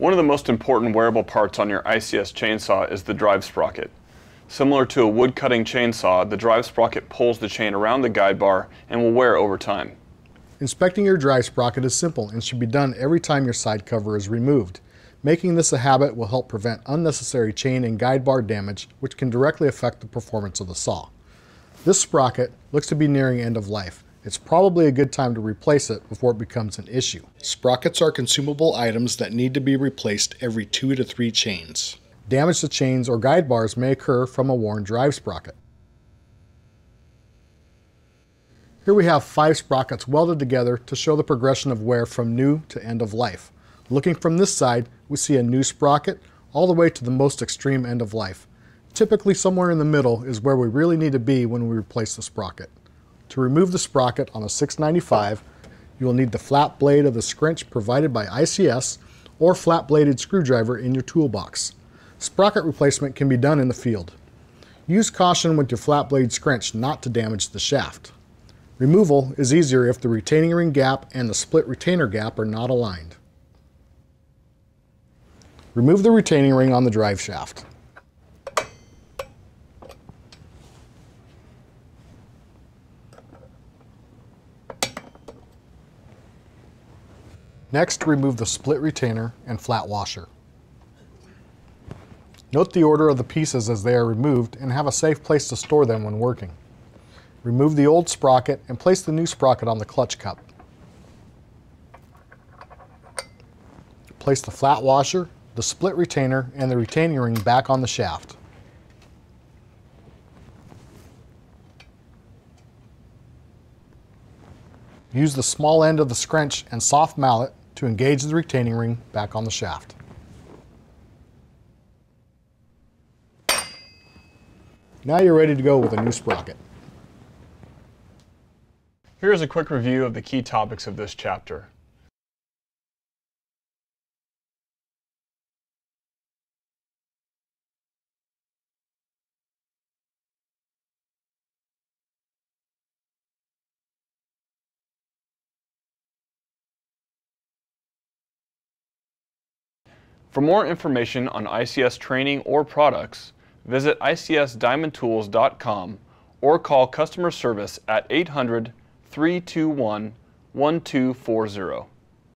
One of the most important wearable parts on your ICS chainsaw is the drive sprocket. Similar to a wood-cutting chainsaw, the drive sprocket pulls the chain around the guide bar and will wear over time. Inspecting your drive sprocket is simple and should be done every time your side cover is removed. Making this a habit will help prevent unnecessary chain and guide bar damage, which can directly affect the performance of the saw. This sprocket looks to be nearing end of life. It's probably a good time to replace it before it becomes an issue. Sprockets are consumable items that need to be replaced every 2 to 3 chains. Damage to chains or guide bars may occur from a worn drive sprocket. Here we have 5 sprockets welded together to show the progression of wear from new to end of life. Looking from this side, we see a new sprocket all the way to the most extreme end of life. Typically somewhere in the middle is where we really need to be when we replace the sprocket. To remove the sprocket on a 695, you will need the flat blade of the scrunch provided by ICS or flat-bladed screwdriver in your toolbox. Sprocket replacement can be done in the field. Use caution with your flat blade scrunch not to damage the shaft. Removal is easier if the retaining ring gap and the split retainer gap are not aligned. Remove the retaining ring on the drive shaft. Next, remove the split retainer and flat washer. Note the order of the pieces as they are removed and have a safe place to store them when working. Remove the old sprocket and place the new sprocket on the clutch cup. Place the flat washer, the split retainer, and the retaining ring back on the shaft. Use the small end of the scrunch and soft mallet to engage the retaining ring back on the shaft. Now you're ready to go with a new sprocket. Here's a quick review of the key topics of this chapter. For more information on ICS training or products, visit icsdiamondtools.com or call customer service at 800-321-1240.